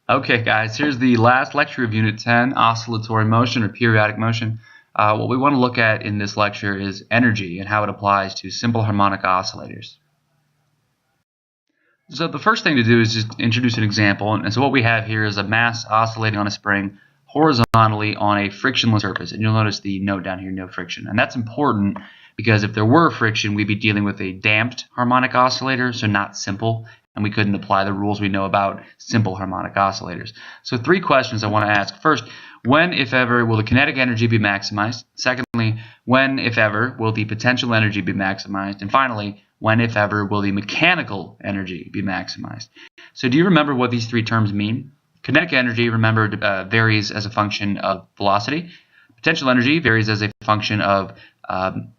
Okay, guys, here's the last lecture of Unit 10, oscillatory motion or periodic motion. What we want to look at in this lecture is energy and how it applies to simple harmonic oscillators. So the first thing to do is just introduce an example. And so what we have here is a mass oscillating on a spring horizontally on a frictionless surface. And you'll notice the note down here, no friction. And that's important because if there were friction, we'd be dealing with a damped harmonic oscillator, so not simple. And we couldn't apply the rules we know about simple harmonic oscillators. So 3 questions I want to ask. First, when, if ever, will the kinetic energy be maximized? Secondly, when, if ever, will the potential energy be maximized? And finally, when, if ever, will the mechanical energy be maximized? So do you remember what these 3 terms mean? Kinetic energy, remember, varies as a function of velocity. Potential energy varies as a function of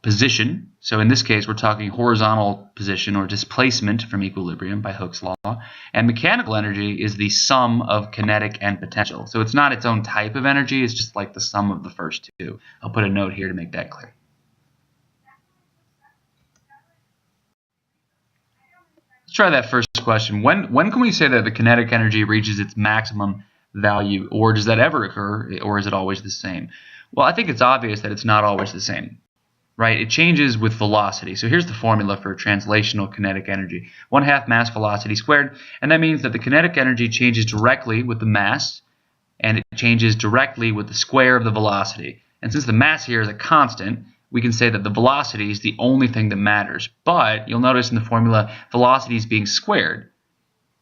position. So in this case, we're talking horizontal position or displacement from equilibrium by Hooke's law. And mechanical energy is the sum of kinetic and potential. So it's not its own type of energy, it's just like the sum of the first 2. I'll put a note here to make that clear. Let's try that first question. When can we say that the kinetic energy reaches its maximum value, or does that ever occur, or is it always the same? Well, I think it's obvious that it's not always the same, right? It changes with velocity. So here's the formula for translational kinetic energy. 1/2 mass velocity squared, and that means that the kinetic energy changes directly with the mass, and it changes directly with the square of the velocity. And since the mass here is a constant, we can say that the velocity is the only thing that matters. But you'll notice in the formula, velocity is being squared.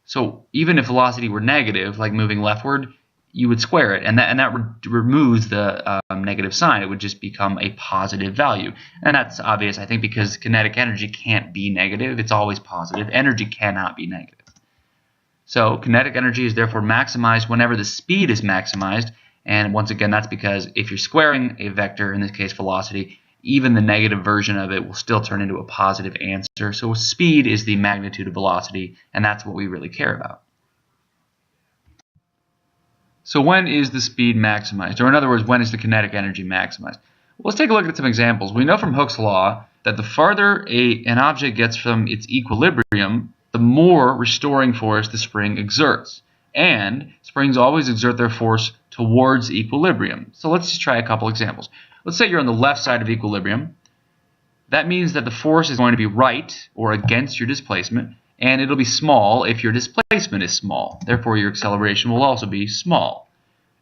So even if velocity were negative, like moving leftward, you would square it, and that removes the negative sign. It would just become a positive value. And that's obvious, I think, because kinetic energy can't be negative. It's always positive. Energy cannot be negative. So kinetic energy is therefore maximized whenever the speed is maximized. And once again, that's because if you're squaring a vector, in this case velocity, even the negative version of it will still turn into a positive answer. So speed is the magnitude of velocity, and that's what we really care about. So when is the speed maximized? Or in other words, when is the kinetic energy maximized? Well, let's take a look at some examples. We know from Hooke's law that the farther an object gets from its equilibrium, the more restoring force the spring exerts. And springs always exert their force towards equilibrium. So let's just try a couple examples. Let's say you're on the left side of equilibrium. That means that the force is going to be right or against your displacement, and it'll be small if your displacement is small. Therefore, your acceleration will also be small.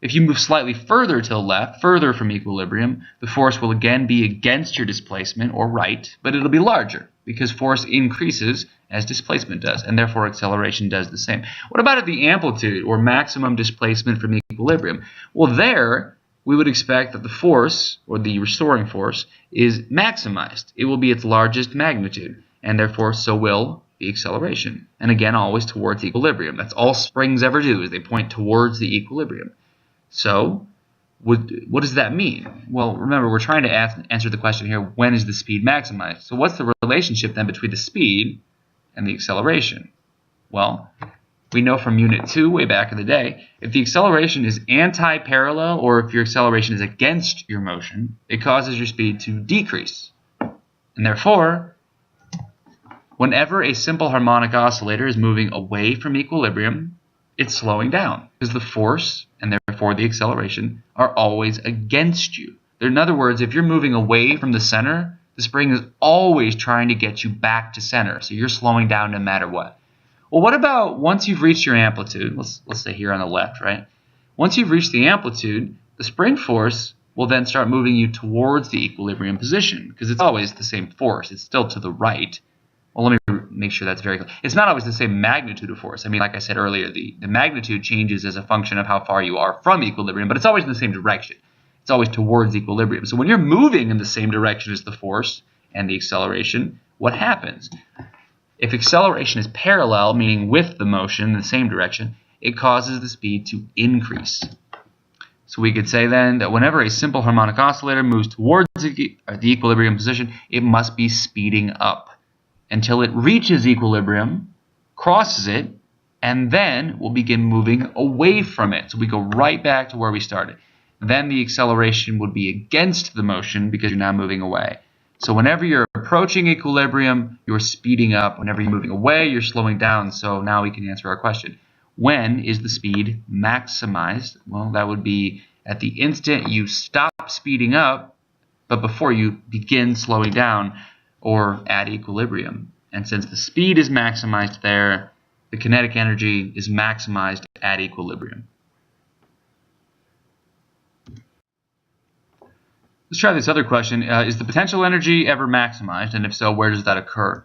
If you move slightly further to the left, further from equilibrium, the force will again be against your displacement, or right, but it'll be larger because force increases as displacement does, and therefore acceleration does the same. What about at the amplitude, or maximum displacement from equilibrium? Well, there we would expect that the force, or the restoring force, is maximized. It will be its largest magnitude, and therefore so will the acceleration. And again, always towards equilibrium. That's all springs ever do, is they point towards the equilibrium. So what does that mean? Well, remember, we're trying to answer the question here, when is the speed maximized? So what's the relationship then between the speed and the acceleration? Well, we know from Unit 2 way back in the day, if the acceleration is anti-parallel, or if your acceleration is against your motion, it causes your speed to decrease. And therefore, whenever a simple harmonic oscillator is moving away from equilibrium, it's slowing down, because the force, and therefore the acceleration, are always against you. In other words, if you're moving away from the center, the spring is always trying to get you back to center, so you're slowing down no matter what. Well, what about once you've reached your amplitude? Let's say here on the left, right? Once you've reached the amplitude, the spring force will then start moving you towards the equilibrium position, because it's always the same force. It's still to the right. Well, let me make sure that's very clear. It's not always the same magnitude of force. I mean, like I said earlier, the magnitude changes as a function of how far you are from equilibrium, but it's always in the same direction. It's always towards equilibrium. So when you're moving in the same direction as the force and the acceleration, what happens? If acceleration is parallel, meaning with the motion in the same direction, it causes the speed to increase. So we could say then that whenever a simple harmonic oscillator moves towards the equilibrium position, it must be speeding up until it reaches equilibrium, crosses it, and then will begin moving away from it. So we go right back to where we started. Then the acceleration would be against the motion because you're now moving away. So whenever you're approaching equilibrium, you're speeding up. Whenever you're moving away, you're slowing down. So now we can answer our question. when is the speed maximized? Well, that would be at the instant you stop speeding up, but before you begin slowing down or at equilibrium. And since the speed is maximized there, the kinetic energy is maximized at equilibrium. Let's try this other question. Is the potential energy ever maximized? And if so, where does that occur?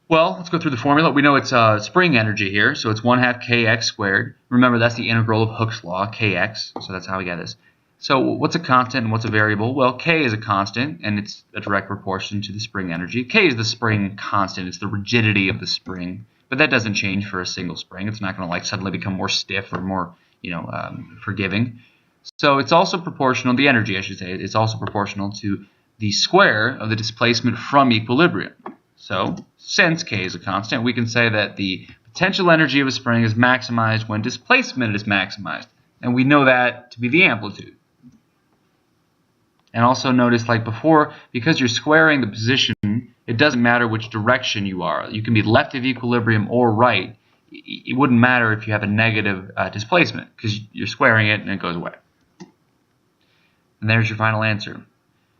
Well, let's go through the formula. We know it's spring energy here, so it's 1/2 kx squared. Remember, that's the integral of Hooke's law, kx, so that's how we get this. So what's a constant and what's a variable? Well, k is a constant, and it's a direct proportion to the spring energy. K is the spring constant. It's the rigidity of the spring, but that doesn't change for a single spring. It's not going to like suddenly become more stiff or more, forgiving. So it's also proportional, the energy I should say, it's also proportional to the square of the displacement from equilibrium. So since k is a constant, we can say that the potential energy of a spring is maximized when displacement is maximized. And we know that to be the amplitude. And also notice, like before, because you're squaring the position, it doesn't matter which direction you are. You can be left of equilibrium or right. It wouldn't matter if you have a negative displacement because you're squaring it and it goes away. And there's your final answer.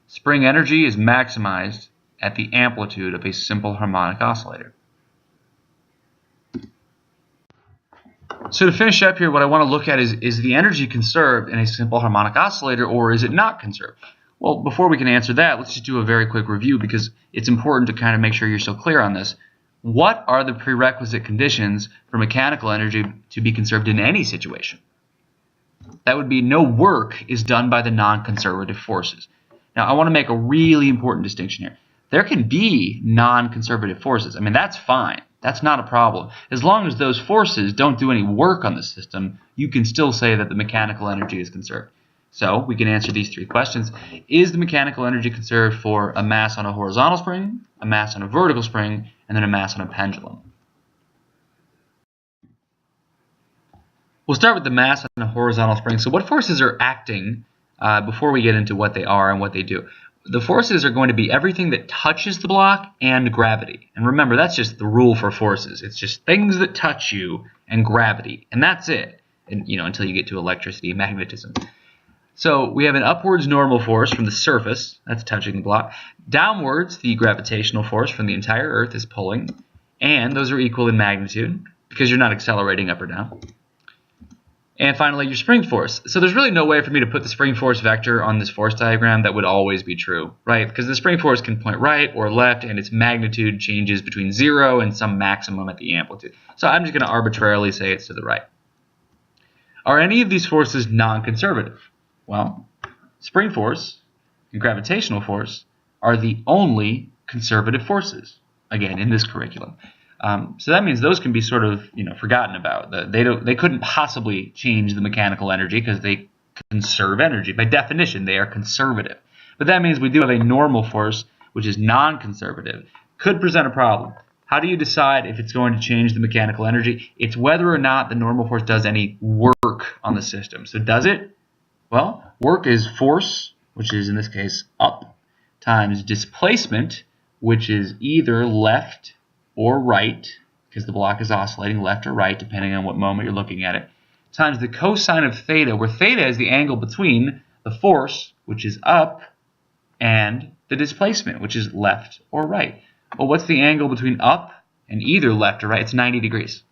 Spring energy is maximized at the amplitude of a simple harmonic oscillator. So to finish up here, what I want to look at is the energy conserved in a simple harmonic oscillator, or is it not conserved? Well, before we can answer that, let's just do a very quick review because it's important to kind of make sure you're so clear on this. What are the prerequisite conditions for mechanical energy to be conserved in any situation? That would be no work is done by the non-conservative forces. Now, I want to make a really important distinction here. There can be non-conservative forces. I mean, that's fine. That's not a problem. As long as those forces don't do any work on the system, you can still say that the mechanical energy is conserved. So we can answer these three questions. Is the mechanical energy conserved for a mass on a horizontal spring, a mass on a vertical spring, and then a mass on a pendulum? We'll start with the mass on a horizontal spring. So what forces are acting before we get into what they are and what they do? The forces are going to be everything that touches the block and gravity. And remember, that's just the rule for forces. It's just things that touch you and gravity. And that's it, and, until you get to electricity and magnetism. So we have an upwards normal force from the surface, that's touching the block. Downwards, the gravitational force from the entire Earth is pulling. And those are equal in magnitude because you're not accelerating up or down. And finally, your spring force. So there's really no way for me to put the spring force vector on this force diagram that would always be true, right? Because the spring force can point right or left, and its magnitude changes between 0 and some maximum at the amplitude. So I'm just going to arbitrarily say it's to the right. Are any of these forces non-conservative? Well, spring force and gravitational force are the only conservative forces, again, in this curriculum. So that means those can be sort of, forgotten about. They couldn't possibly change the mechanical energy because they conserve energy. By definition, they are conservative. But that means we do have a normal force, which is non-conservative. Could present a problem. How do you decide if it's going to change the mechanical energy? It's whether or not the normal force does any work on the system. So does it? Well, work is force, which is in this case up, times displacement, which is either left or right, because the block is oscillating left or right, depending on what moment you're looking at it, times the cosine of theta, where theta is the angle between the force, which is up, and the displacement, which is left or right. Well, what's the angle between up and either left or right? It's 90 degrees.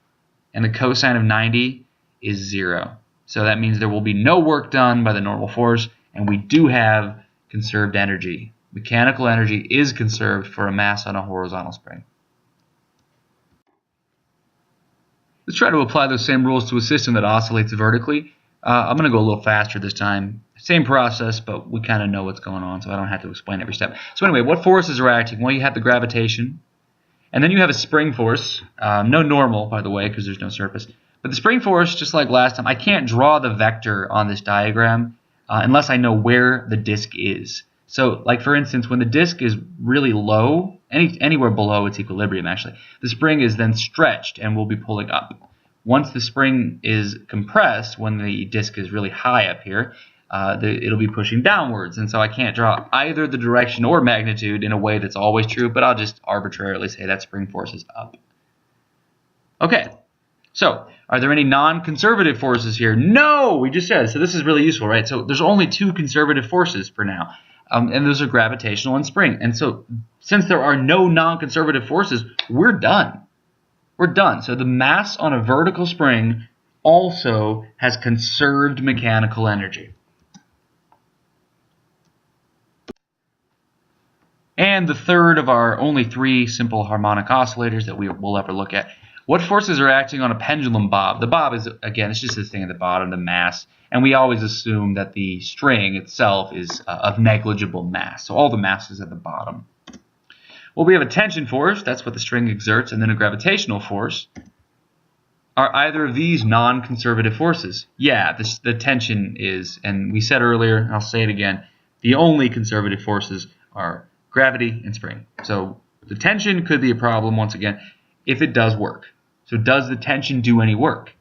And the cosine of 90 is 0. So that means there will be no work done by the normal force, and we do have conserved energy. Mechanical energy is conserved for a mass on a horizontal spring. Let's try to apply those same rules to a system that oscillates vertically. I'm going to go a little faster this time. Same process, but we kind of know what's going on, so I don't have to explain every step. So anyway, what forces are acting? Well, you have the gravitation, and then you have a spring force. No normal, by the way, because there's no surface. But the spring force, just like last time, I can't draw the vector on this diagram unless I know where the disk is. So, like for instance, when the disk is really low, anywhere below its equilibrium actually, the spring is then stretched and will be pulling up. Once the spring is compressed, when the disk is really high up here, it'll be pushing downwards. And so I can't draw either the direction or magnitude in a way that's always true, but I'll just arbitrarily say that spring force is up. Okay, so Are there any non-conservative forces here? No, we just said. So this is really useful, right? So there's only two conservative forces for now, and those are gravitational and spring. And so since there are no non-conservative forces, we're done. We're done. So the mass on a vertical spring also has conserved mechanical energy. And the third of our only three simple harmonic oscillators that we will ever look at. What forces are acting on a pendulum bob? The bob is, again, it's just this thing at the bottom, the mass. And we always assume that the string itself is of negligible mass. So all the mass is at the bottom. Well, we have a tension force. That's what the string exerts. And then a gravitational force. Are either of these non-conservative forces? Yeah, the tension is. And we said earlier, and I'll say it again, the only conservative forces are gravity and spring. So the tension could be a problem, once again, if it does work. So does the tension do any work?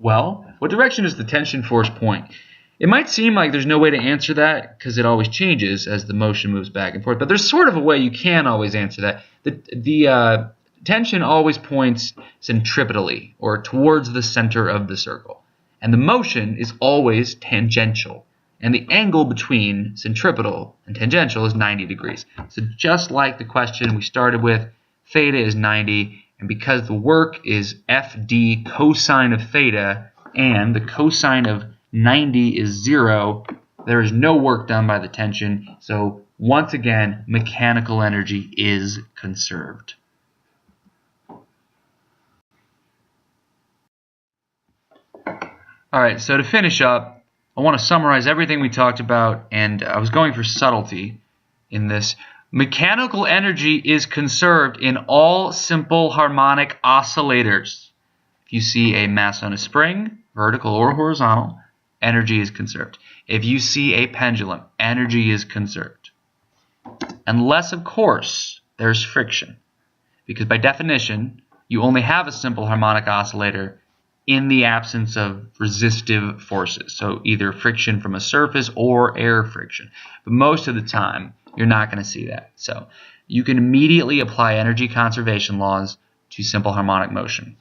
Well, what direction does the tension force point? It might seem like there's no way to answer that because it always changes as the motion moves back and forth, but there's sort of a way you can always answer that. The tension always points centripetally, or towards the center of the circle. And the motion is always tangential. And the angle between centripetal and tangential is 90 degrees. So just like the question we started with, theta is 90. And because the work is FD cosine of theta and the cosine of 90 is 0, there is no work done by the tension. So once again, mechanical energy is conserved. All right, so to finish up, I want to summarize everything we talked about, and I was going for subtlety in this. Mechanical energy is conserved in all simple harmonic oscillators. If you see a mass on a spring, vertical or horizontal, energy is conserved. If you see a pendulum, energy is conserved. Unless, of course, there's friction. Because by definition, you only have a simple harmonic oscillator in the absence of resistive forces. So either friction from a surface or air friction. But most of the time, you're not going to see that. So you can immediately apply energy conservation laws to simple harmonic motion.